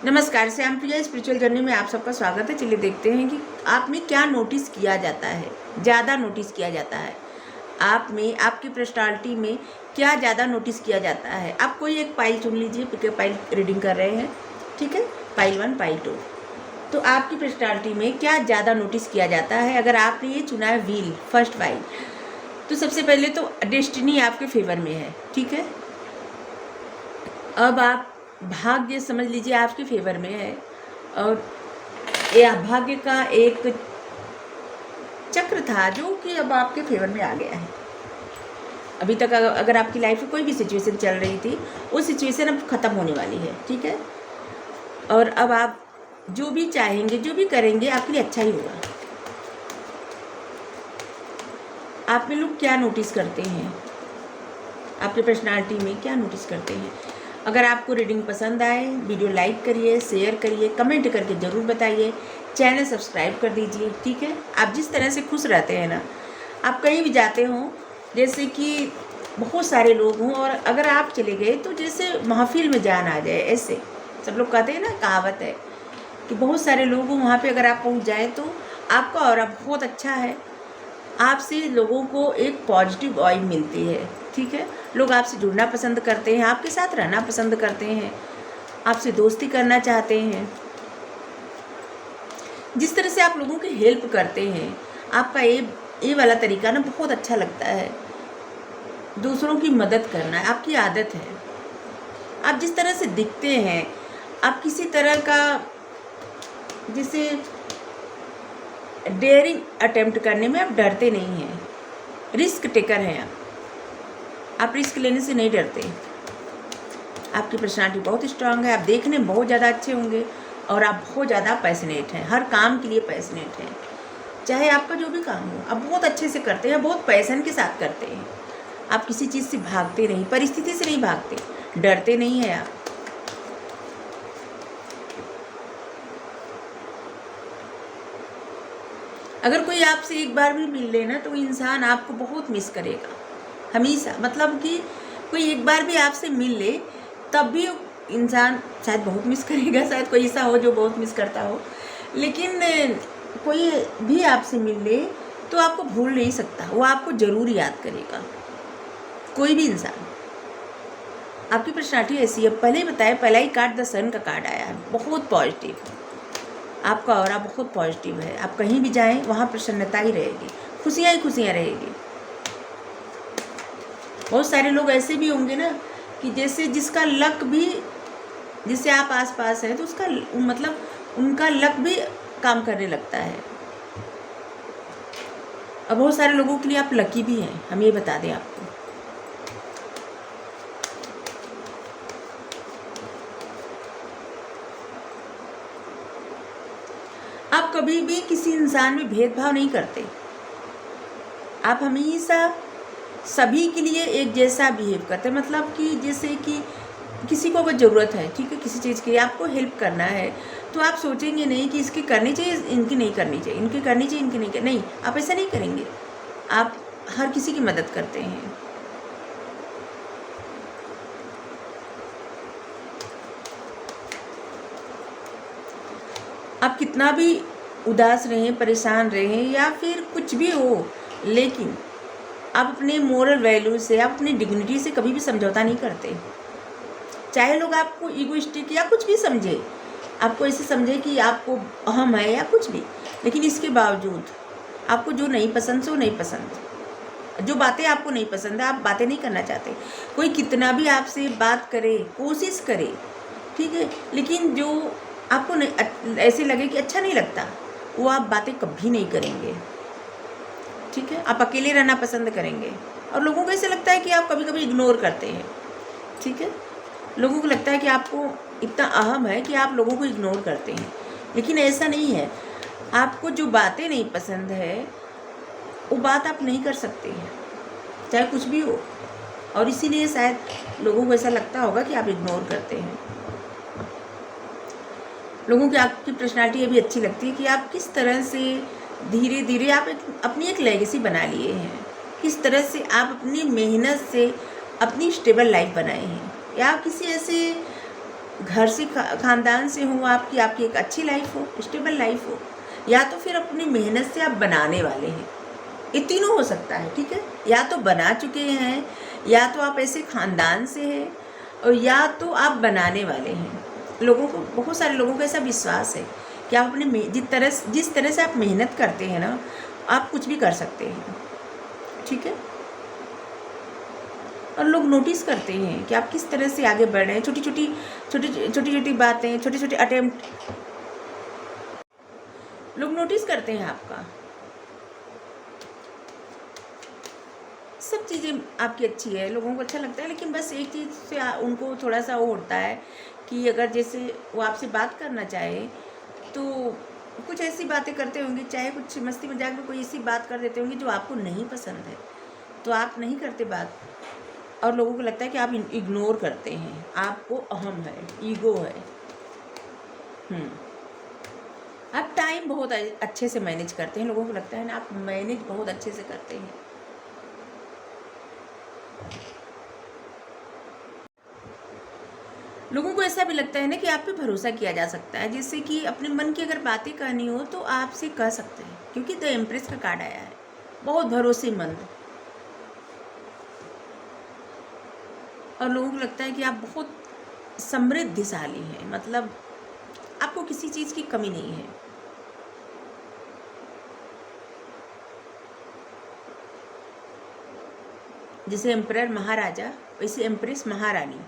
नमस्कार, श्याम प्रिया spiritual journey में आप सबका स्वागत है। चलिए देखते हैं कि आप में क्या नोटिस किया जाता है, ज़्यादा नोटिस किया जाता है। आप में, आपकी पर्सनालिटी में क्या ज़्यादा नोटिस किया जाता है। आप कोई एक पाइल चुन लीजिए, पिकअप पाइल रीडिंग कर रहे हैं, ठीक है, पाइल 1 पाइल 2। तो आपकी पर्सनालिटी में क्या ज़्यादा नोटिस किया जाता है। अगर आपने ये चुना है व्हील, फर्स्ट पाइल, तो सबसे पहले तो डेस्टिनी आपके फेवर में है, ठीक है। अब आप भाग्य समझ लीजिए आपके फेवर में है, और ये भाग्य का एक चक्र था जो कि अब आपके फेवर में आ गया है। अभी तक अगर आपकी लाइफ में कोई भी सिचुएशन चल रही थी, वो सिचुएशन अब ख़त्म होने वाली है, ठीक है। और अब आप जो भी चाहेंगे, जो भी करेंगे, आपके लिए अच्छा ही होगा। आप में लोग क्या नोटिस करते हैं, आपकी पर्सनालिटी में क्या नोटिस करते हैं। अगर आपको रीडिंग पसंद आए, वीडियो लाइक करिए, शेयर करिए, कमेंट करके ज़रूर बताइए, चैनल सब्सक्राइब कर दीजिए, ठीक है। आप जिस तरह से खुश रहते हैं ना, आप कहीं भी जाते हों, जैसे कि बहुत सारे लोग हों और अगर आप चले गए तो जैसे महफिल में जान आ जाए, ऐसे सब लोग कहते हैं ना, कहावत है कि बहुत सारे लोग हों, वहाँ पर अगर आप पहुँच जाए तो आपका ऑरा बहुत अच्छा है। आपसे लोगों को एक पॉजिटिव वाइब मिलती है, ठीक है। लोग आपसे जुड़ना पसंद करते हैं, आपके साथ रहना पसंद करते हैं, आपसे दोस्ती करना चाहते हैं। जिस तरह से आप लोगों की हेल्प करते हैं, आपका ये वाला तरीका ना बहुत अच्छा लगता है। दूसरों की मदद करना आपकी आदत है। आप जिस तरह से दिखते हैं, आप किसी तरह का जैसे डेयरिंग अटेम्प्ट करने में आप डरते नहीं हैं, रिस्क टेकर हैं आप रिस्क लेने से नहीं डरते। आपकी पर्सनालिटी बहुत स्ट्रांग है, आप देखने में बहुत ज़्यादा अच्छे होंगे और आप बहुत ज़्यादा पैशनेट हैं, हर काम के लिए पैशनेट हैं। चाहे आपका जो भी काम हो, आप बहुत अच्छे से करते हैं, बहुत पैशन के साथ करते हैं। आप किसी चीज़ से भागते नहीं, परिस्थिति से नहीं भागते, डरते नहीं हैं आप। अगर कोई आपसे एक बार भी मिल लेना तो इंसान आपको बहुत मिस करेगा हमेशा। मतलब कि कोई एक बार भी आपसे मिल ले तब भी इंसान शायद बहुत मिस करेगा, शायद कोई ऐसा हो जो बहुत मिस करता हो, लेकिन कोई भी आपसे मिल ले तो आपको भूल नहीं सकता, वो आपको ज़रूर याद करेगा, कोई भी इंसान। आपकी पर्सनालिटी ऐसी है, पहले ही बताया, पहला ही कार्ड द सन का कार्ड आया है, बहुत पॉजिटिव। आपका ऑरा बहुत पॉजिटिव है। आप कहीं भी जाएं वहाँ प्रसन्नता ही रहेगी, खुशियाँ ही खुशियाँ रहेगी। बहुत सारे लोग ऐसे भी होंगे ना कि जैसे जिसका लक भी, जिससे आप आसपास हैं तो उसका मतलब उनका लक भी काम करने लगता है। और बहुत सारे लोगों के लिए आप लकी भी हैं, हम ये बता दें आपको। आप कभी भी किसी इंसान में भेदभाव नहीं करते। आप हमेशा सभी के लिए एक जैसा बिहेव करते हैं। मतलब कि जैसे कि किसी को अगर ज़रूरत है, ठीक है, किसी चीज़ की आपको हेल्प करना है, तो आप सोचेंगे नहीं कि इसकी करनी चाहिए, इनकी नहीं करनी चाहिए, इनकी करनी चाहिए, इनकी नहीं, नहीं, आप ऐसा नहीं करेंगे। आप हर किसी की मदद करते हैं। आप कितना भी उदास रहें, परेशान रहें या फिर कुछ भी हो, लेकिन आप अपने मोरल वैल्यू से, आप अपनी डिग्निटी से कभी भी समझौता नहीं करते। चाहे लोग आपको ईगोइस्टिक या कुछ भी समझे, आपको ऐसे समझे कि आपको अहम है या कुछ भी, लेकिन इसके बावजूद आपको जो नहीं पसंद से वो नहीं पसंद, जो बातें आपको नहीं पसंद है, आप बातें नहीं करना चाहते। कोई कितना भी आपसे बात करे, कोशिश करे, ठीक है, लेकिन जो आपको नहीं ऐसे लगे कि अच्छा नहीं लगता, वो आप बातें कभी नहीं करेंगे, ठीक है। आप अकेले रहना पसंद करेंगे। और लोगों को ऐसे लगता है कि आप कभी कभी इग्नोर करते हैं, ठीक है। लोगों को लगता है कि आपको इतना अहम है कि आप लोगों को इग्नोर करते हैं, लेकिन ऐसा नहीं है। आपको जो बातें नहीं पसंद है वो बात आप नहीं कर सकते हैं, चाहे कुछ भी हो, और इसीलिए शायद लोगों को ऐसा लगता होगा कि आप इग्नोर करते हैं। लोगों की आपकी पर्सनालिटी ये भी अच्छी लगती है कि आप किस तरह से धीरे धीरे आप अपनी एक लेगेसी बना लिए हैं, किस तरह से आप अपनी मेहनत से अपनी स्टेबल लाइफ बनाए हैं, या किसी ऐसे घर से ख़ानदान से हो आपकी एक अच्छी लाइफ हो, स्टेबल लाइफ हो, या तो फिर अपनी मेहनत से आप बनाने वाले हैं। ये तीनों हो सकता है, ठीक है। या तो बना चुके हैं, या तो आप ऐसे ख़ानदान से हैं, और या तो आप बनाने वाले हैं। लोगों को, बहुत सारे लोगों को ऐसा विश्वास है कि आप अपने जिस तरह से आप मेहनत करते हैं ना, आप कुछ भी कर सकते हैं, ठीक है। और लोग नोटिस करते हैं कि आप किस तरह से आगे बढ़ रहे हैं। छोटी छोटी बातें, छोटे छोटे अटेम्प्ट लोग नोटिस करते हैं आपका। सब चीज़ें आपकी अच्छी है, लोगों को अच्छा लगता है, लेकिन बस एक चीज़ से उनको थोड़ा सा वो होता है कि अगर जैसे वो आपसे बात करना चाहे तो कुछ ऐसी बातें करते होंगे, चाहे कुछ मस्ती मजाक में कोई ऐसी बात कर देते होंगे जो आपको नहीं पसंद है, तो आप नहीं करते बात, और लोगों को लगता है कि आप इग्नोर करते हैं, आपको अहम है, ईगो है। आप टाइम बहुत अच्छे से मैनेज करते हैं, लोगों को लगता है ना आप मैनेज बहुत अच्छे से करते हैं। लोगों को ऐसा भी लगता है ना कि आप पे भरोसा किया जा सकता है, जैसे कि अपने मन की अगर बातें कहनी हो तो आपसे कह सकते हैं, क्योंकि द एम्प्रेस का कार्ड आया है, बहुत भरोसेमंद। और लोगों को लगता है कि आप बहुत समृद्धिशाली हैं, मतलब आपको किसी चीज़ की कमी नहीं है। जैसे एम्परर महाराजा, वैसे एम्प्रेस महारानी।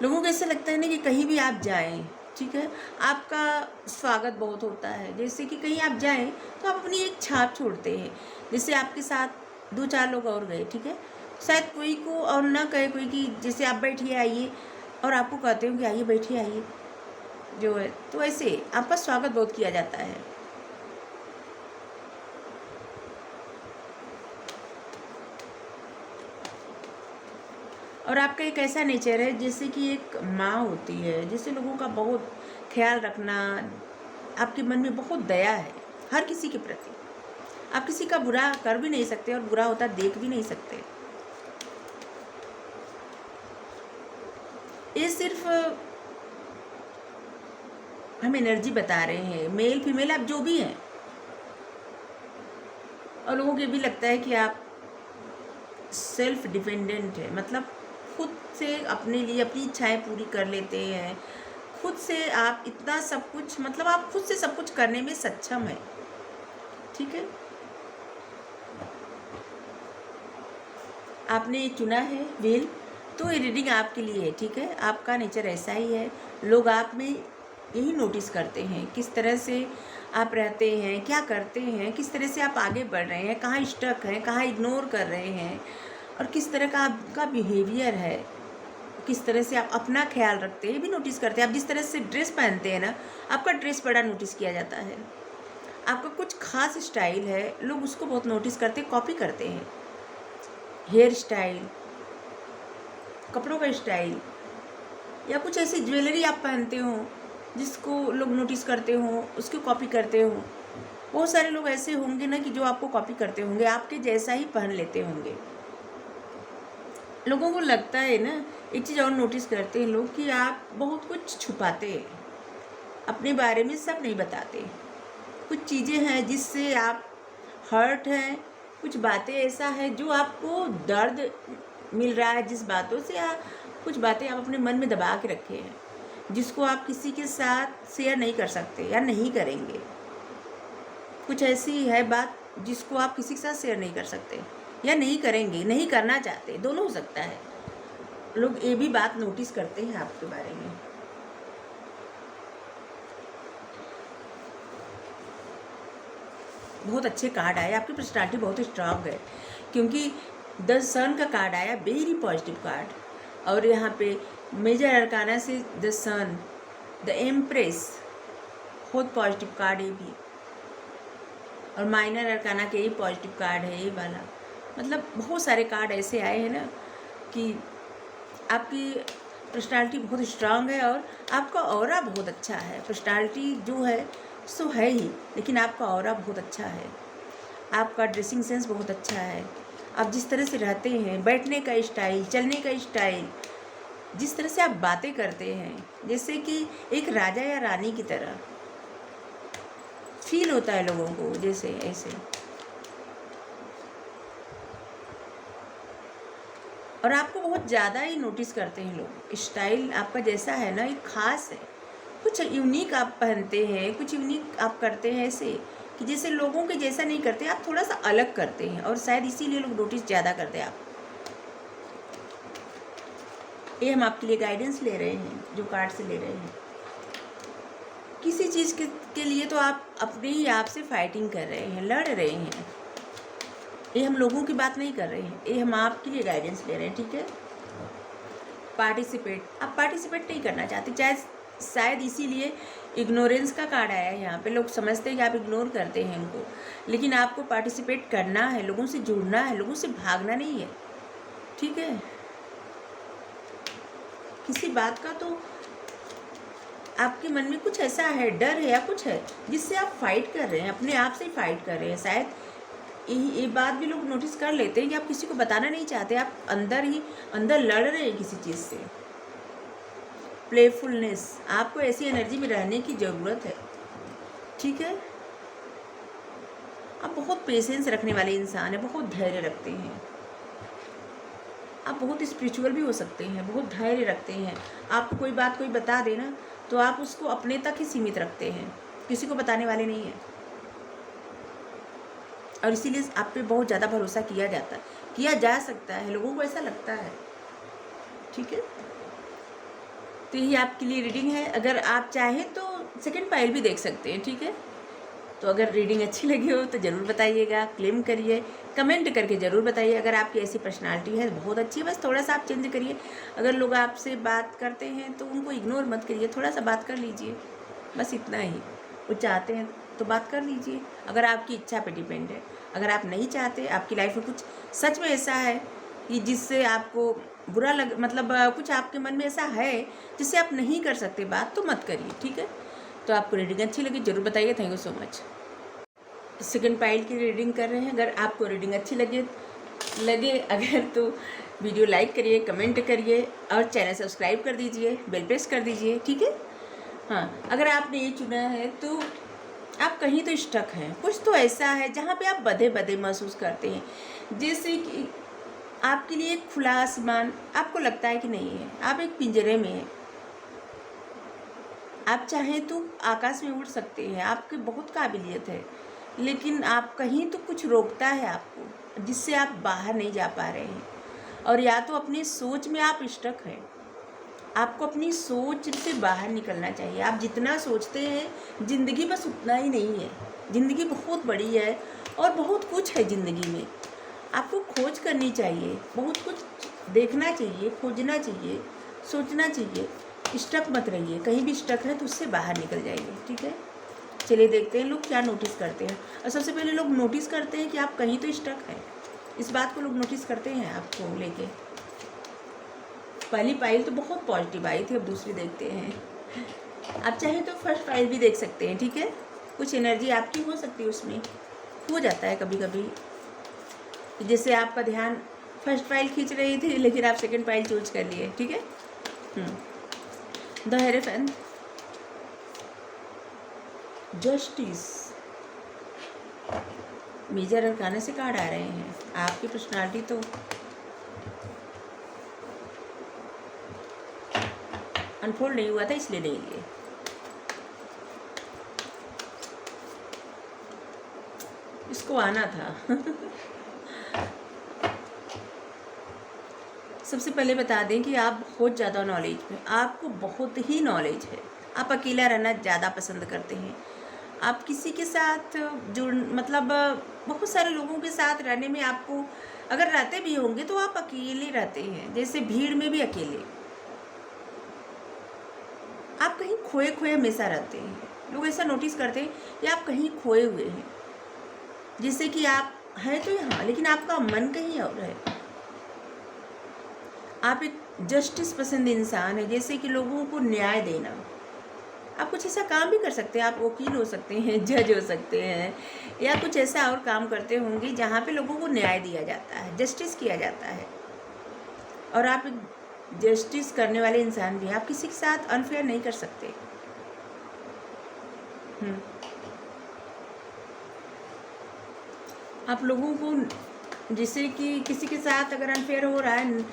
लोगों को ऐसा लगता है ना कि कहीं भी आप जाएं, ठीक है, आपका स्वागत बहुत होता है। जैसे कि कहीं आप जाएं तो आप अपनी एक छाप छोड़ते हैं। जैसे आपके साथ 2-4 लोग और गए, ठीक है, शायद कोई को और ना कहे कोई कि जैसे आप बैठिए आइए, और आपको कहते हो कि आइए बैठिए आइए जो है, तो ऐसे आपका स्वागत बहुत किया जाता है। और आपका एक ऐसा नेचर है जैसे कि एक माँ होती है, जिससे लोगों का बहुत ख्याल रखना, आपके मन में बहुत दया है हर किसी के प्रति। आप किसी का बुरा कर भी नहीं सकते और बुरा होता देख भी नहीं सकते। ये सिर्फ हम एनर्जी बता रहे हैं, मेल फीमेल आप जो भी हैं। और लोगों को ये भी लगता है कि आप सेल्फ डिपेंडेंट है, मतलब खुद से अपने लिए अपनी इच्छाएं पूरी कर लेते हैं, खुद से आप इतना सब कुछ, मतलब आप खुद से सब कुछ करने में सक्षम है, ठीक है। आपने चुना है व्हील, तो ये रीडिंग आपके लिए है, ठीक है। आपका नेचर ऐसा ही है, लोग आप में यही नोटिस करते हैं, किस तरह से आप रहते हैं, क्या करते हैं, किस तरह से आप आगे बढ़ रहे हैं, कहाँ स्टक हैं, कहाँ इग्नोर कर रहे हैं, और किस तरह का आपका बिहेवियर है, किस तरह से आप अपना ख्याल रखते हैं, ये भी नोटिस करते हैं। आप जिस तरह से ड्रेस पहनते हैं ना, आपका ड्रेस बड़ा नोटिस किया जाता है। आपका कुछ खास स्टाइल है, लोग उसको बहुत नोटिस करते हैं, कॉपी करते हैं। हेयर स्टाइल, कपड़ों का स्टाइल, या कुछ ऐसी ज्वेलरी आप पहनते हो जिसको लोग नोटिस करते हो, उसको कॉपी करते हो। बहुत सारे लोग ऐसे होंगे ना कि जो आपको कॉपी करते होंगे, आपके जैसा ही पहन लेते होंगे। लोगों को लगता है ना, एक चीज़ और नोटिस करते हैं लोग कि आप बहुत कुछ छुपाते हैं, अपने बारे में सब नहीं बताते। कुछ चीज़ें हैं जिससे आप हर्ट हैं, कुछ बातें ऐसा है जो आपको दर्द मिल रहा है, जिस बातों से आप, कुछ बातें आप अपने मन में दबा के रखे हैं, जिसको आप किसी के साथ शेयर नहीं कर सकते या नहीं करेंगे। कुछ ऐसी है बात जिसको आप किसी के साथ शेयर नहीं कर सकते या नहीं करेंगे, नहीं करना चाहते, दोनों हो सकता है। लोग ये भी बात नोटिस करते हैं आपके बारे में। बहुत अच्छे कार्ड आए, आपकी पर्सनालिटी बहुत स्ट्रांग है, क्योंकि द सन का कार्ड आया, वेरी पॉजिटिव कार्ड। और यहाँ पे मेजर अरकाना से द सन, द एम्प्रेस, बहुत पॉजिटिव कार्ड है भी। और माइनर अरकाना के ये पॉजिटिव कार्ड है, ये वाला। मतलब बहुत सारे कार्ड ऐसे आए हैं ना कि आपकी पर्सनालिटी बहुत स्ट्रांग है, और आपका ऑरा बहुत अच्छा है। पर्सनालिटी जो है सो है ही, लेकिन आपका ऑरा बहुत अच्छा है, आपका ड्रेसिंग सेंस बहुत अच्छा है, आप जिस तरह से रहते हैं, बैठने का स्टाइल, चलने का स्टाइल, जिस तरह से आप बातें करते हैं, जैसे कि एक राजा या रानी की तरह फील होता है लोगों को, जैसे ऐसे। और आपको बहुत ज़्यादा ही नोटिस करते हैं लोग। स्टाइल आपका जैसा है ना, एक ख़ास है, कुछ यूनिक आप पहनते हैं, कुछ यूनिक आप करते हैं ऐसे कि जैसे लोगों के जैसा नहीं करते, आप थोड़ा सा अलग करते हैं, और शायद इसीलिए लोग नोटिस ज़्यादा करते हैं आप। ये हम आपके लिए गाइडेंस ले रहे हैं, जो कार्ड से ले रहे हैं। किसी चीज़ के लिए तो आप अपने ही आप से फाइटिंग कर रहे हैं, लड़ रहे हैं। ये हम लोगों की बात नहीं कर रहे हैं, ये हम आपके लिए गाइडेंस ले रहे हैं, ठीक है। पार्टिसिपेट, आप पार्टिसिपेट नहीं करना चाहते, चाहे शायद इसीलिए इग्नोरेंस का कार्ड आया है यहाँ पे। लोग समझते हैं कि आप इग्नोर करते हैं उनको, लेकिन आपको पार्टिसिपेट करना है, लोगों से जुड़ना है, लोगों से भागना नहीं है, ठीक है। किसी बात का तो आपके मन में कुछ ऐसा है, डर है या कुछ है, जिससे आप फाइट कर रहे हैं, अपने आप से ही फाइट कर रहे हैं। शायद ये बात भी लोग नोटिस कर लेते हैं कि आप किसी को बताना नहीं चाहते, आप अंदर ही अंदर लड़ रहे हैं किसी चीज़ से। प्लेफुलनेस, आपको ऐसी एनर्जी में रहने की ज़रूरत है, ठीक है। आप बहुत पेशेंस रखने वाले इंसान हैं, बहुत धैर्य रखते हैं। आप बहुत स्पिरिचुअल भी हो सकते हैं, बहुत धैर्य रखते हैं। आपको कोई बात कोई बता देना तो आप उसको अपने तक ही सीमित रखते हैं, किसी को बताने वाले नहीं हैं। और इसीलिए आप पे बहुत ज़्यादा भरोसा किया जाता है, किया जा सकता है, लोगों को ऐसा लगता है, ठीक है। तो यही आपके लिए रीडिंग है। अगर आप चाहें तो सेकंड पाइल भी देख सकते हैं, ठीक है। तो अगर रीडिंग अच्छी लगी हो तो ज़रूर बताइएगा, क्लेम करिए, कमेंट करके ज़रूर बताइए। अगर आपकी ऐसी पर्सनालिटी है बहुत अच्छी है, बस थोड़ा सा आप चेंज करिए। अगर लोग आपसे बात करते हैं तो उनको इग्नोर मत करिए, थोड़ा सा बात कर लीजिए, बस इतना ही। वो चाहते हैं तो बात कर लीजिए, अगर आपकी इच्छा पे डिपेंड है। अगर आप नहीं चाहते, आपकी लाइफ में कुछ सच में ऐसा है कि जिससे आपको बुरा लग, मतलब कुछ आपके मन में ऐसा है जिससे आप नहीं कर सकते बात, तो मत करिए, ठीक है। तो आपको रीडिंग अच्छी लगी ज़रूर बताइए। Thank you so much. Second pile की रीडिंग कर रहे हैं। अगर आपको रीडिंग अच्छी लगे अगर तो वीडियो लाइक करिए, कमेंट करिए और चैनल सब्सक्राइब कर दीजिए, बेल प्रेस कर दीजिए, ठीक है। हाँ, अगर आपने ये चुना है तो आप कहीं तो स्टक हैं, कुछ तो ऐसा है जहाँ पे आप बधे बधे महसूस करते हैं। जैसे कि आपके लिए एक खुला आसमान आपको लगता है कि नहीं है, आप एक पिंजरे में हैं। आप चाहें तो आकाश में उड़ सकते हैं, आपकी बहुत काबिलियत है, लेकिन आप कहीं तो कुछ रोकता है आपको, जिससे आप बाहर नहीं जा पा रहे हैं। और या तो अपनी सोच में आप स्टक हैं, आपको अपनी सोच से बाहर निकलना चाहिए। आप जितना सोचते हैं, ज़िंदगी बस उतना ही नहीं है, ज़िंदगी बहुत बड़ी है और बहुत कुछ है ज़िंदगी में। आपको खोज करनी चाहिए, बहुत कुछ देखना चाहिए, खोजना चाहिए, सोचना चाहिए। स्टक मत रहिए, कहीं भी स्टक है तो उससे बाहर निकल जाइए, ठीक है। चलिए देखते हैं लोग क्या नोटिस करते हैं। और सबसे पहले लोग नोटिस करते हैं कि आप कहीं तो स्टक हैं, इस बात को लोग नोटिस करते हैं आपको लेके। पहली पाइल तो बहुत पॉजिटिव आई थी, अब दूसरी देखते हैं। आप चाहें तो फर्स्ट पाइल भी देख सकते हैं, ठीक है। कुछ एनर्जी आपकी हो सकती है, उसमें हो जाता है कभी कभी, जैसे आपका ध्यान फर्स्ट पाइल खींच रही थी लेकिन आप सेकंड पाइल चूज कर लिए, ठीक है। The hierophant, justice, major arcana से कार्ड आ रहे हैं। आपकी पर्सनालिटी तो अनफोल्ड नहीं हुआ था इसलिए नहीं लिए। इसको आना था। सबसे पहले बता दें कि आप बहुत ज़्यादा नॉलेज में, आपको बहुत ही नॉलेज है। आप अकेला रहना ज़्यादा पसंद करते हैं। आप किसी के साथ जुड़, मतलब बहुत सारे लोगों के साथ रहने में आपको, अगर रहते भी होंगे तो आप अकेले रहते हैं, जैसे भीड़ में भी अकेले। आप कहीं खोए खोए हमेशा रहते हैं। लोग ऐसा नोटिस करते हैं कि आप कहीं खोए हुए हैं, जैसे कि आप हैं तो यहाँ लेकिन आपका मन कहीं और है। आप एक जस्टिस पसंद इंसान है, जैसे कि लोगों को न्याय देना, आप कुछ ऐसा काम भी कर सकते हैं, आप वकील हो सकते हैं, जज हो सकते हैं, या कुछ ऐसा और काम करते होंगे जहाँ पे लोगों को न्याय दिया जाता है, जस्टिस किया जाता है। और आप जस्टिस करने वाले इंसान भी, आप किसी के साथ अनफेयर नहीं कर सकते। आप लोगों को, जैसे कि किसी के साथ अगर अनफेयर हो रहा है,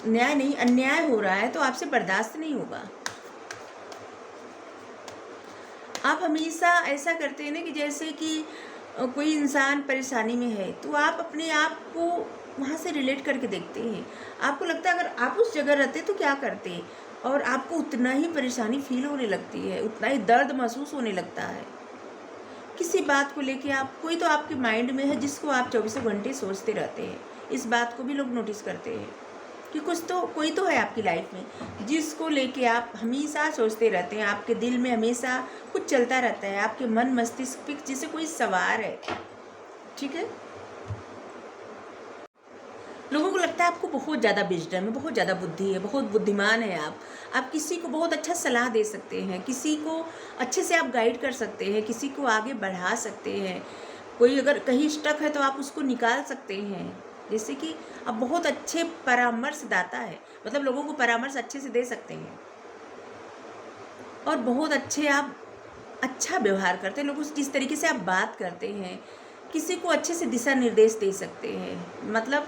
न्याय नहीं अन्याय हो रहा है, तो आपसे बर्दाश्त नहीं होगा। आप हमेशा ऐसा करते हैं ना कि जैसे कि कोई इंसान परेशानी में है, तो आप अपने आप को वहाँ से रिलेट करके देखते हैं। आपको लगता है अगर आप उस जगह रहते तो क्या करते, और आपको उतना ही परेशानी फील होने लगती है, उतना ही दर्द महसूस होने लगता है। किसी बात को लेके आप, कोई तो आपके माइंड में है जिसको आप 24 घंटे सोचते रहते हैं। इस बात को भी लोग नोटिस करते हैं कि कोई तो है आपकी लाइफ में जिसको लेके आप हमेशा सोचते रहते हैं। आपके दिल में हमेशा कुछ चलता रहता है, आपके मन मस्तिष्क पे जैसे कोई सवार है। ठीक है, लोगों को लगता है आपको बहुत ज़्यादा विजडम है, बहुत ज़्यादा बुद्धि है, बहुत बुद्धिमान है आप किसी को बहुत अच्छा सलाह दे सकते हैं, किसी को अच्छे से आप गाइड कर सकते हैं, किसी को आगे बढ़ा सकते हैं। कोई अगर कहीं स्टक है तो आप उसको निकाल सकते हैं। जैसे कि आप बहुत अच्छे परामर्शदाता है, मतलब लोगों को परामर्श अच्छे से दे सकते हैं, और बहुत अच्छे आप अच्छा व्यवहार करते हैं। लोगों से जिस तरीके से आप बात करते हैं, किसी को अच्छे से दिशा निर्देश दे सकते हैं, मतलब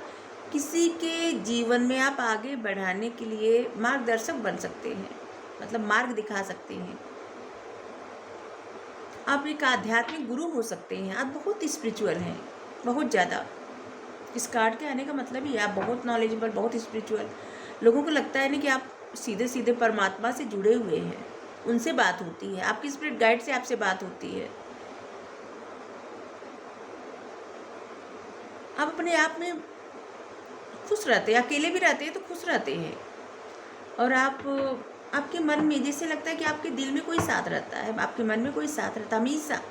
किसी के जीवन में आप आगे बढ़ाने के लिए मार्गदर्शक बन सकते हैं, मतलब मार्ग दिखा सकते हैं। आप एक आध्यात्मिक गुरु हो सकते हैं। आप बहुत स्पिरिचुअल हैं, बहुत ज़्यादा। इस कार्ड के आने का मतलब ही आप बहुत नॉलेजेबल, बहुत स्पिरिचुअल। लोगों को लगता है ना कि आप सीधे सीधे परमात्मा से जुड़े हुए हैं, उनसे बात होती है, आपकी स्पिरिट गाइड से आपसे बात होती है। आप अपने आप में खुश रहते हैं, अकेले भी रहते हैं तो खुश रहते हैं। और आपके मन में जैसे लगता है कि आपके दिल में कोई साथ रहता है, आपके मन में कोई साथ रहता है हमेशा,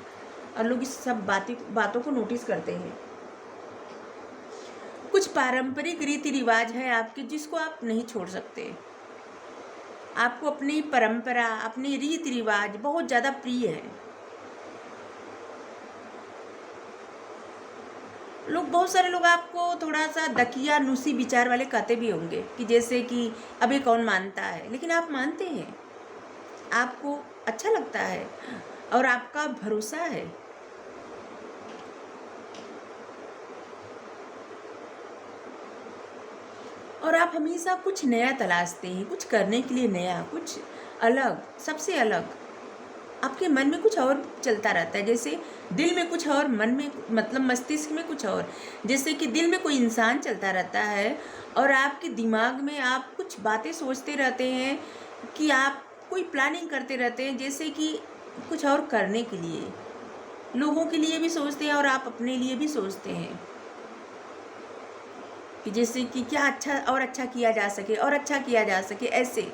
और लोग इस सब बातों को नोटिस करते हैं। कुछ पारंपरिक रीति रिवाज है आपके जिसको आप नहीं छोड़ सकते। आपको अपनी परंपरा, अपनी रीति रिवाज बहुत ज़्यादा प्रिय है। बहुत सारे लोग आपको थोड़ा सा दकिया नुसी विचार वाले कहते भी होंगे कि जैसे कि अभी कौन मानता है, लेकिन आप मानते हैं, आपको अच्छा लगता है और आपका भरोसा है। और आप हमेशा कुछ नया तलाशते हैं, कुछ करने के लिए नया, कुछ अलग, सबसे अलग। आपके मन में कुछ और चलता रहता है, जैसे दिल में कुछ और, मन में मतलब मस्तिष्क में कुछ और। जैसे कि दिल में कोई इंसान चलता रहता है और आपके दिमाग में आप कुछ बातें सोचते रहते हैं कि आप कोई प्लानिंग करते रहते हैं, जैसे कि कुछ और करने के लिए, लोगों के लिए भी सोचते हैं और आप अपने लिए भी सोचते हैं कि जैसे कि क्या अच्छा और अच्छा किया जा सके और अच्छा किया जा सके, ऐसे।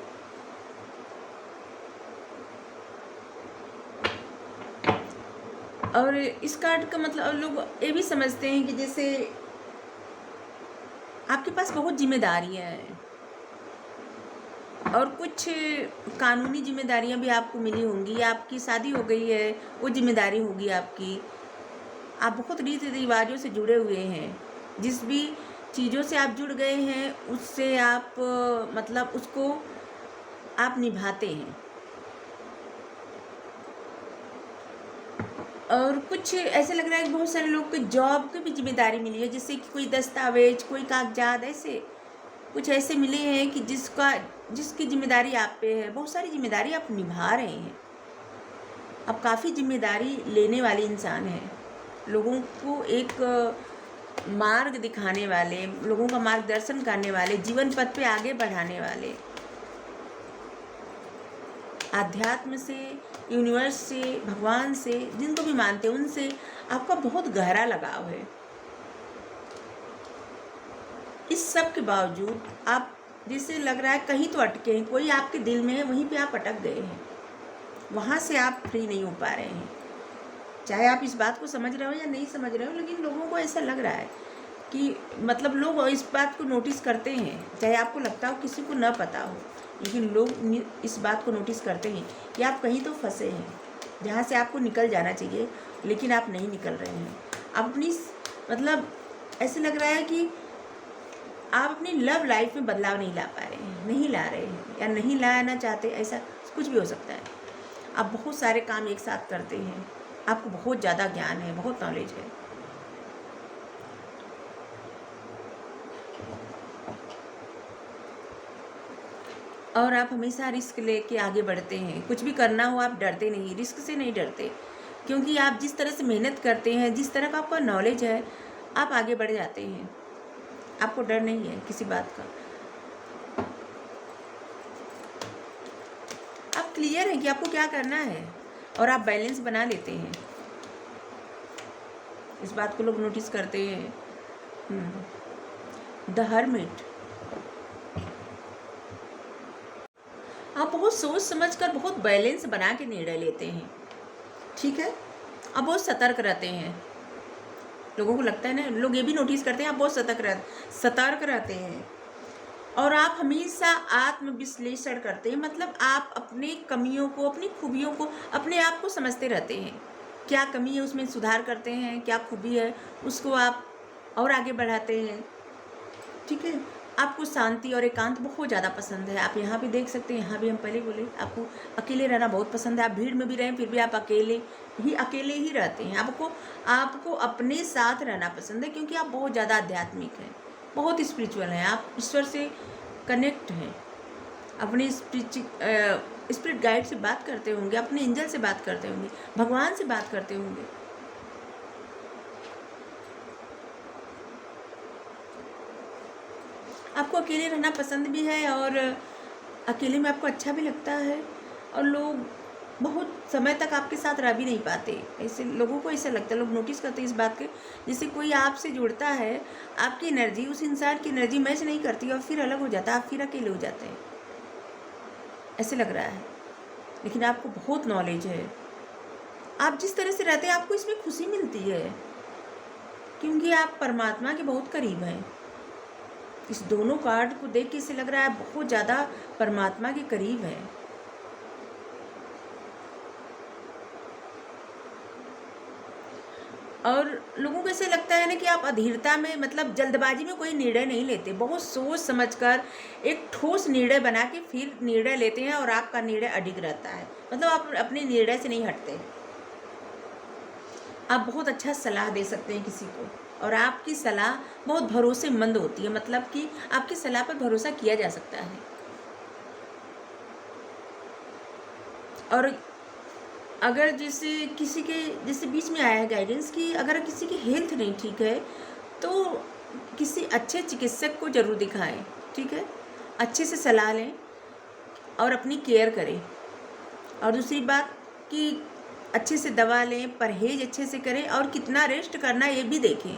और इस कार्ड का मतलब लोग ये भी समझते हैं कि जैसे आपके पास बहुत जिम्मेदारियां हैं और कुछ कानूनी जिम्मेदारियां भी आपको मिली होंगी, आपकी शादी हो गई है, वो जिम्मेदारी होगी आपकी। आप बहुत रीति रिवाजों से जुड़े हुए हैं, जिस भी चीज़ों से आप जुड़ गए हैं उससे आप मतलब उसको आप निभाते हैं। और कुछ ऐसे लग रहा है कि बहुत सारे लोग को जॉब की भी जिम्मेदारी मिली है, जैसे कि कोई दस्तावेज, कोई कागजात, ऐसे कुछ ऐसे मिले हैं कि जिसकी जिम्मेदारी आप पे है। बहुत सारी जिम्मेदारी आप निभा रहे हैं, आप काफ़ी जिम्मेदारी लेने वाले इंसान हैं। लोगों को एक मार्ग दिखाने वाले, लोगों का मार्गदर्शन करने वाले, जीवन पथ पे आगे बढ़ाने वाले, आध्यात्म से, यूनिवर्स से, भगवान से, जिनको भी मानते हैं उनसे आपका बहुत गहरा लगाव है। इस सब के बावजूद आप जैसे लग रहा है कहीं तो अटके हैं, कोई आपके दिल में है, वहीं पे आप अटक गए हैं, वहाँ से आप फ्री नहीं हो पा रहे हैं। चाहे आप इस बात को समझ रहे हो या नहीं समझ रहे हो, लेकिन लोगों को ऐसा लग रहा है कि मतलब लोग इस बात को नोटिस करते हैं, चाहे आपको लगता हो किसी को ना पता हो, लेकिन लोग इस बात को नोटिस करते हैं कि आप कहीं तो फंसे हैं जहाँ से आपको निकल जाना चाहिए, लेकिन आप नहीं निकल रहे हैं। आप अपनी मतलब ऐसे लग रहा है कि आप अपनी लव लाइफ में बदलाव नहीं ला पा रहे हैं, नहीं ला रहे हैं या नहीं लाना चाहते, ऐसा कुछ भी हो सकता है। आप बहुत सारे काम एक साथ करते हैं, आपको बहुत ज़्यादा ज्ञान है, बहुत नॉलेज है, और आप हमेशा रिस्क लेके आगे बढ़ते हैं। कुछ भी करना हो आप डरते नहीं, रिस्क से नहीं डरते, क्योंकि आप जिस तरह से मेहनत करते हैं, जिस तरह का आपका नॉलेज है, आप आगे बढ़ जाते हैं। आपको डर नहीं है किसी बात का। आप क्लियर हैं कि आपको क्या करना है और आप बैलेंस बना लेते हैं। इस बात को लोग नोटिस करते हैं। द हर्मिट, आप बहुत सोच समझ कर बहुत बैलेंस बना के निर्णय लेते हैं, ठीक है। आप बहुत सतर्क रहते हैं। लोगों को लगता है ना, लोग ये भी नोटिस करते हैं आप बहुत सतर्क रहते हैं, और आप हमेशा आत्मविश्लेषण करते हैं। मतलब आप अपनी कमियों को, अपनी खूबियों को, अपने आप को समझते रहते हैं। क्या कमी है उसमें सुधार करते हैं, क्या खूबी है उसको आप और आगे बढ़ाते हैं, ठीक है। आपको शांति और एकांत बहुत ज़्यादा पसंद है। आप यहाँ भी देख सकते हैं, यहाँ भी हम पहले बोले आपको अकेले रहना बहुत पसंद है। आप भीड़ में भी रहें फिर भी आप अकेले ही रहते हैं। आपको अपने साथ रहना पसंद है, क्योंकि आप बहुत ज़्यादा आध्यात्मिक हैं, बहुत स्पिरिचुअल हैं। आप ईश्वर से कनेक्ट हैं, अपने स्पिरिट गाइड से बात करते होंगे, अपने एंजल से बात करते होंगे, भगवान से बात करते होंगे। आपको अकेले रहना पसंद भी है, और अकेले में आपको अच्छा भी लगता है, और लोग बहुत समय तक आपके साथ रह भी नहीं पाते। ऐसे लोगों को ऐसा लगता है, लोग नोटिस करते हैं इस बात के, जैसे कोई आपसे जुड़ता है, आपकी एनर्जी उस इंसान की एनर्जी मैच नहीं करती और फिर अलग हो जाता है, आप फिर अकेले हो जाते हैं, ऐसे लग रहा है। लेकिन आपको बहुत नॉलेज है। आप जिस तरह से रहते हैं आपको इसमें खुशी मिलती है, क्योंकि आप परमात्मा के बहुत करीब हैं। इस दोनों कार्ड को देख के इसे लग रहा है बहुत ज़्यादा परमात्मा के करीब है। और लोगों को ऐसे लगता है ना कि आप अधीरता में, मतलब जल्दबाजी में कोई निर्णय नहीं लेते, बहुत सोच समझकर एक ठोस निर्णय बना के फिर निर्णय लेते हैं, और आपका निर्णय अडिग रहता है। मतलब आप अपने निर्णय से नहीं हटते। आप बहुत अच्छा सलाह दे सकते हैं किसी को, और आपकी सलाह बहुत भरोसेमंद होती है, मतलब कि आपकी सलाह पर भरोसा किया जा सकता है। और अगर जैसे किसी के जैसे बीच में आया है गाइडेंस कि अगर किसी की हेल्थ नहीं ठीक है तो किसी अच्छे चिकित्सक को ज़रूर दिखाएं, ठीक है। अच्छे से सलाह लें और अपनी केयर करें। और दूसरी बात कि अच्छे से दवा लें, परहेज अच्छे से करें, और कितना रेस्ट करना ये भी देखें।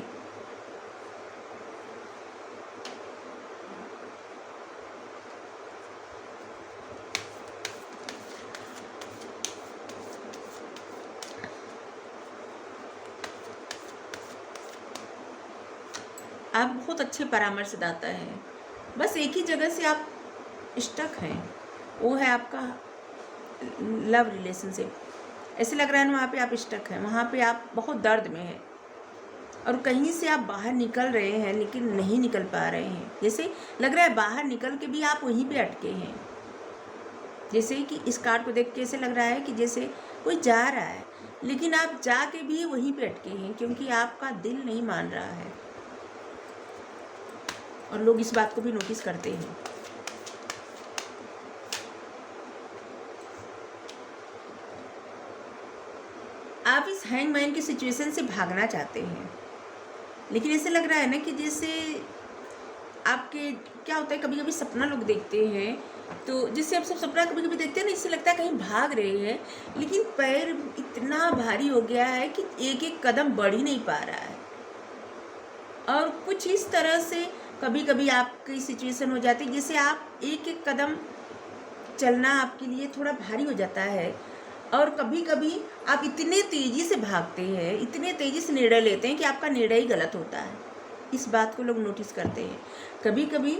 आप बहुत अच्छे परामर्शदाता हैं, बस एक ही जगह से आप स्टक हैं, वो है आपका लव रिलेशनशिप। ऐसे लग रहा है ना वहाँ पे आप स्टक हैं, वहाँ पे आप बहुत दर्द में हैं, और कहीं से आप बाहर निकल रहे हैं लेकिन नहीं निकल पा रहे हैं। जैसे लग रहा है बाहर निकल के भी आप वहीं पे अटके हैं। जैसे कि इस कार्ड को देख के ऐसे लग रहा है कि जैसे कोई जा रहा है, लेकिन आप जा के भी वहीं पे अटके हैं, क्योंकि आपका दिल नहीं मान रहा है, और लोग इस बात को भी नोटिस करते हैं। आप इस हैंगमैन की सिचुएशन से भागना चाहते हैं, लेकिन ऐसे लग रहा है ना कि जैसे आपके क्या होता है, कभी कभी सपना लोग देखते हैं, तो जिससे आप सब सपना कभी कभी देखते हैं ना, इससे लगता है कहीं भाग रहे हैं, लेकिन पैर इतना भारी हो गया है कि एक एक कदम बढ़ ही नहीं पा रहा है। और कुछ इस तरह से कभी कभी आपकी सिचुएशन हो जाती है जैसे आप एक एक कदम चलना आपके लिए थोड़ा भारी हो जाता है, और कभी कभी आप इतने तेज़ी से भागते हैं, इतने तेज़ी से निर्णय लेते हैं कि आपका निर्णय ही गलत होता है। इस बात को लोग नोटिस करते हैं। कभी कभी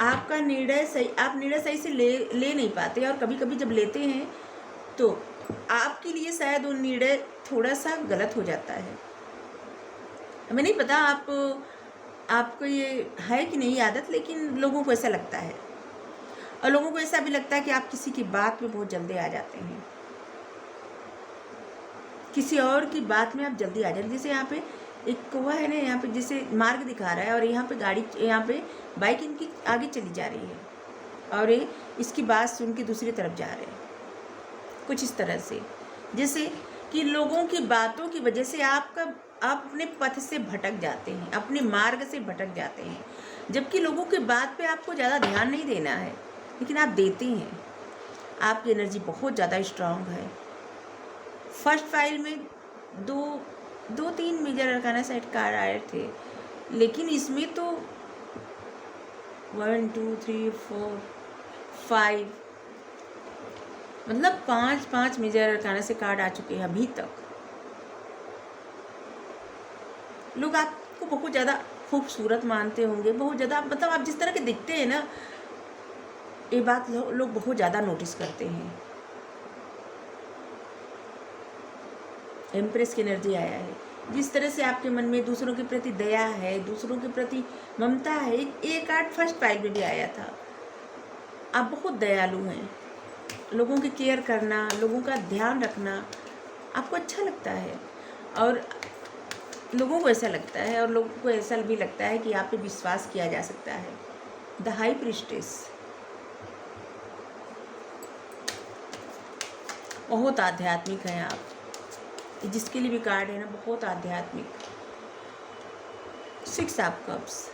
आपका निर्णय सही, आप निर्णय सही से ले नहीं पाते, और कभी कभी जब लेते हैं तो आपके लिए शायद वो निर्णय थोड़ा सा गलत हो जाता है। हमें नहीं पता आपको ये है कि नहीं आदत, लेकिन लोगों को ऐसा लगता है। और लोगों को ऐसा भी लगता है कि आप किसी की बात में बहुत जल्दी आ जाते हैं, किसी और की बात में आप जल्दी आ जाते हैं। जैसे यहाँ पे एक कौवा है ना, यहाँ पे जैसे मार्ग दिखा रहा है, और यहाँ पे गाड़ी, यहाँ पे बाइक इनकी आगे चली जा रही है, और ये इसकी बात सुन के दूसरी तरफ जा रहे हैं, कुछ इस तरह से। जैसे कि लोगों की बातों की वजह से आप अपने पथ से भटक जाते हैं, अपने मार्ग से भटक जाते हैं, जबकि लोगों की बात पे आपको ज़्यादा ध्यान नहीं देना है, लेकिन आप देते हैं। आपकी एनर्जी बहुत ज़्यादा स्ट्रांग है। फर्स्ट फाइल में दो तीन मेजर अरकाना सेट कार्ड आए थे, लेकिन इसमें तो 1 2 3 4 5 मतलब 5 मेजर अरकाना से कार्ड आ चुके हैं अभी तक। लोग आपको बहुत ज़्यादा खूबसूरत मानते होंगे, बहुत ज़्यादा, मतलब आप जिस तरह के दिखते हैं ना, ये बात लोग बहुत ज़्यादा नोटिस करते हैं। एम्प्रेस की एनर्जी आया है। जिस तरह से आपके मन में दूसरों के प्रति दया है, दूसरों के प्रति ममता है, एक कार्ड फर्स्ट फाइल में भी आया था। आप बहुत दयालु हैं, लोगों की केयर करना, लोगों का ध्यान रखना आपको अच्छा लगता है, और लोगों को ऐसा लगता है, और लोगों को ऐसा भी लगता है कि आप पे विश्वास किया जा सकता है। द हाई प्रीस्टेस, बहुत आध्यात्मिक हैं आप, जिसके लिए भी कार्ड है ना, बहुत आध्यात्मिक। 6 ऑफ कप्स,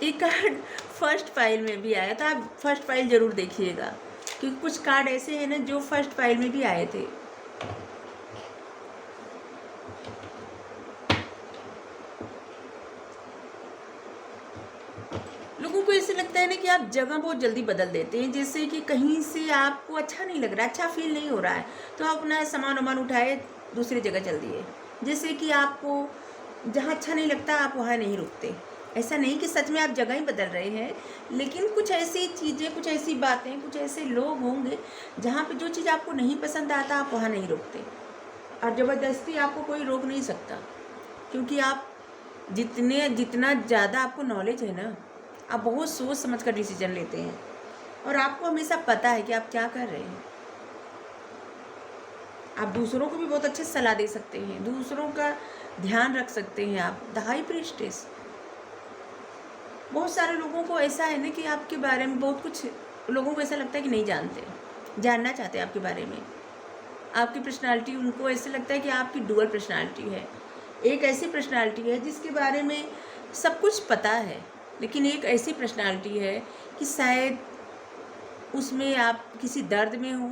एक कार्ड फर्स्ट फाइल में भी आया था। आप फर्स्ट फाइल जरूर देखिएगा, क्योंकि कुछ कार्ड ऐसे हैं ना जो फर्स्ट फाइल में भी आए थे। लोगों को ऐसे लगता है ना कि आप जगह बहुत जल्दी बदल देते हैं, जैसे कि कहीं से आपको अच्छा नहीं लग रहा, अच्छा फील नहीं हो रहा है, तो आप अपना सामान वामान उठाए दूसरी जगह चल दिए। जैसे कि आपको जहाँ अच्छा नहीं लगता आप वहाँ नहीं रुकते। ऐसा नहीं कि सच में आप जगह ही बदल रहे हैं, लेकिन कुछ ऐसी चीज़ें, कुछ ऐसी बातें, कुछ ऐसे लोग होंगे जहाँ पे जो चीज़ आपको नहीं पसंद आता आप वहाँ नहीं रुकते। और ज़बरदस्ती आपको कोई रोक नहीं सकता, क्योंकि आप जितना ज़्यादा आपको नॉलेज है ना, आप बहुत सोच समझ कर डिसीजन लेते हैं, और आपको हमेशा पता है कि आप क्या कर रहे हैं। आप दूसरों को भी बहुत अच्छे से सलाह दे सकते हैं, दूसरों का ध्यान रख सकते हैं आप। द हाई प्रीस्टेस, बहुत सारे लोगों को ऐसा है ना कि आपके बारे में बहुत कुछ, लोगों को ऐसा लगता है कि नहीं जानते, जानना चाहते हैं आपके बारे में, आपकी पर्सनालिटी। उनको ऐसे लगता है कि आपकी डुअल पर्सनालिटी है, एक ऐसी पर्सनालिटी है जिसके बारे में सब कुछ पता है, लेकिन एक ऐसी पर्सनालिटी है कि शायद उसमें आप किसी दर्द में हो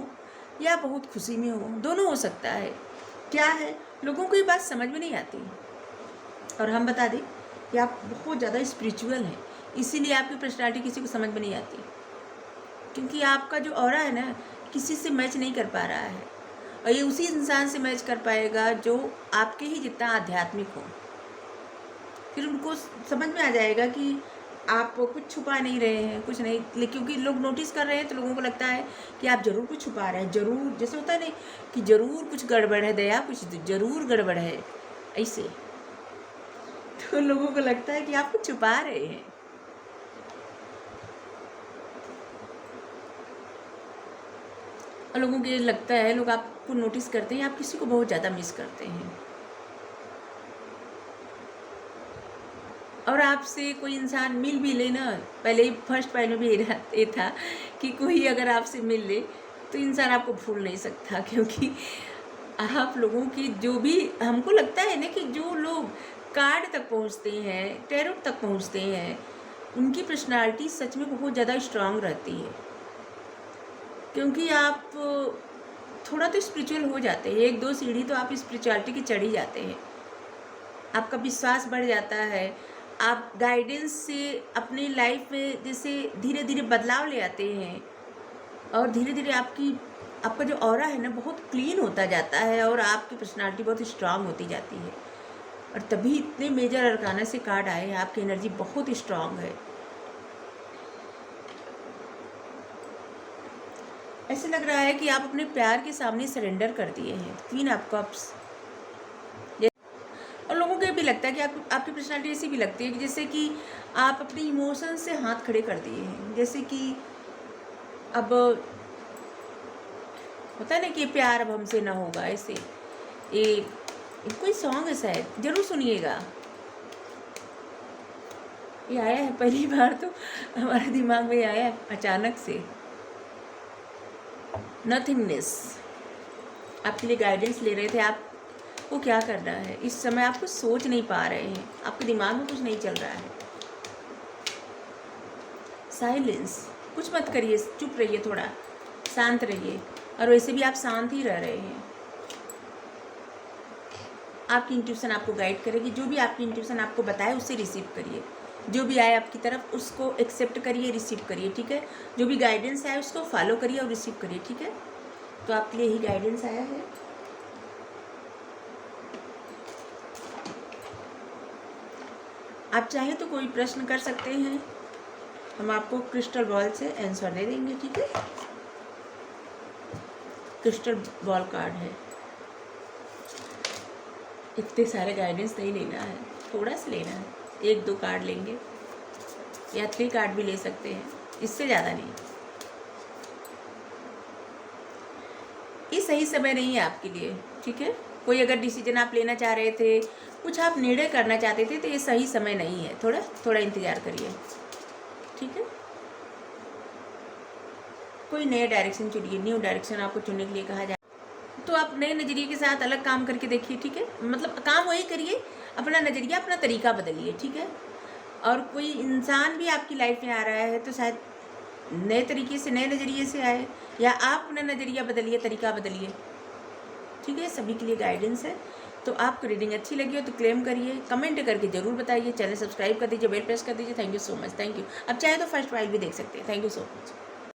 या बहुत खुशी में हो, दोनों हो सकता है। क्या है, लोगों को ये बात समझ में नहीं आती। और हम बता दें कि आप बहुत ज़्यादा स्पिरिचुअल हैं, इसीलिए आपकी पर्सनालिटी किसी को समझ में नहीं आती, क्योंकि आपका जो ऑरा है ना, किसी से मैच नहीं कर पा रहा है, और ये उसी इंसान से मैच कर पाएगा जो आपके ही जितना आध्यात्मिक हो। फिर उनको समझ में आ जाएगा कि आप कुछ छुपा नहीं रहे हैं, कुछ नहीं, लेकिन क्योंकि लोग नोटिस कर रहे हैं तो लोगों को लगता है कि आप ज़रूर कुछ छुपा रहे हैं, ज़रूर, जैसे होता है नहीं कि ज़रूर कुछ गड़बड़ है, दया कुछ ज़रूर गड़बड़ है, ऐसे। तो लोगों को लगता है कि आप कुछ छुपा रहे हैं। और लोगों को ये लगता है, लोग आपको नोटिस करते हैं, आप किसी को बहुत ज़्यादा मिस करते हैं। और आपसे कोई इंसान मिल भी ले ना, पहले ही फर्स्ट फाइल में भी ये था कि कोई अगर आपसे मिल ले तो इंसान आपको भूल नहीं सकता, क्योंकि आप लोगों की जो भी, हमको लगता है ना कि जो लोग कार्ड तक पहुंचते हैं, टैरोट तक पहुंचते हैं, उनकी पर्सनालिटी सच में बहुत ज़्यादा स्ट्रांग रहती है, क्योंकि आप थोड़ा तो स्पिरिचुअल हो जाते हैं, 1-2 सीढ़ी तो आप स्पिरिचुअलिटी की चढ़ ही जाते हैं, आपका विश्वास बढ़ जाता है, आप गाइडेंस से अपनी लाइफ में जैसे धीरे धीरे बदलाव ले आते हैं, और धीरे धीरे आपका जो ऑरा है ना बहुत क्लीन होता जाता है, और आपकी पर्सनालिटी बहुत स्ट्रांग होती जाती है। और तभी इतने मेजर अरकाना से कार्ड आए हैं। आपकी एनर्जी बहुत ही स्ट्रांग है। ऐसे लग रहा है कि आप अपने प्यार के सामने सरेंडर कर दिए हैं। Queen of cups. और लोगों को ये भी लगता है कि आपकी पर्सनालिटी ऐसी भी लगती है कि जैसे कि आप अपने इमोशन से हाथ खड़े कर दिए हैं। जैसे कि अब होता है ना कि प्यार अब हमसे ना होगा, ऐसे ये कोई सॉन्ग है शायद, जरूर सुनिएगा। ये आया है पहली बार तो हमारे दिमाग में आया है अचानक से। नथिंगनेस। आपके लिए गाइडेंस ले रहे थे। आपको क्या करना है इस समय? आप कुछ सोच नहीं पा रहे हैं, आपके दिमाग में कुछ नहीं चल रहा है। साइलेंस। कुछ मत करिए, चुप रहिए, थोड़ा शांत रहिए। और वैसे भी आप शांत ही रह रहे हैं। आपकी इंट्यूशन आपको गाइड करेगी। जो भी आपकी इंट्यूशन आपको बताए उससे रिसीव करिए। जो भी आए आपकी तरफ उसको एक्सेप्ट करिए, रिसीव करिए, ठीक है। जो भी गाइडेंस आए उसको फॉलो करिए और रिसीव करिए, ठीक है। तो आपके लिए यही गाइडेंस आया है। आप चाहे तो कोई प्रश्न कर सकते हैं, हम आपको क्रिस्टल बॉल से आंसर दे देंगे, ठीक है। क्रिस्टल बॉल कार्ड है। इतने सारे गाइडेंस नहीं लेना है, थोड़ा सा लेना है। 1-2 कार्ड लेंगे या 3 कार्ड भी ले सकते हैं, इससे ज़्यादा नहीं। ये सही समय नहीं है आपके लिए, ठीक है। कोई अगर डिसीजन आप लेना चाह रहे थे, कुछ आप निर्णय करना चाहते थे, तो ये सही समय नहीं है। थोड़ा इंतज़ार करिए, ठीक है। कोई नया डायरेक्शन चुनिए, न्यू डायरेक्शन आपको चुनने के लिए कहा जाए तो आप नए नज़रिए के साथ अलग काम करके देखिए, ठीक है। मतलब काम वही करिए, अपना नज़रिया, अपना तरीका बदलिए, ठीक है। और कोई इंसान भी आपकी लाइफ में आ रहा है तो शायद नए तरीके से, नए नज़रिए से आए, या आप अपना नज़रिया बदलिए, तरीका बदलिए, ठीक है। सभी के लिए गाइडेंस है। तो आपको रीडिंग अच्छी लगी हो तो क्लेम करिए, कमेंट करके ज़रूर बताइए। चैनल सब्सक्राइब कर दीजिए, बेल प्रेस कर दीजिए। Thank you so much, thank you. अब चाहे तो फर्स्ट वाइल भी देख सकते हैं। Thank you so much.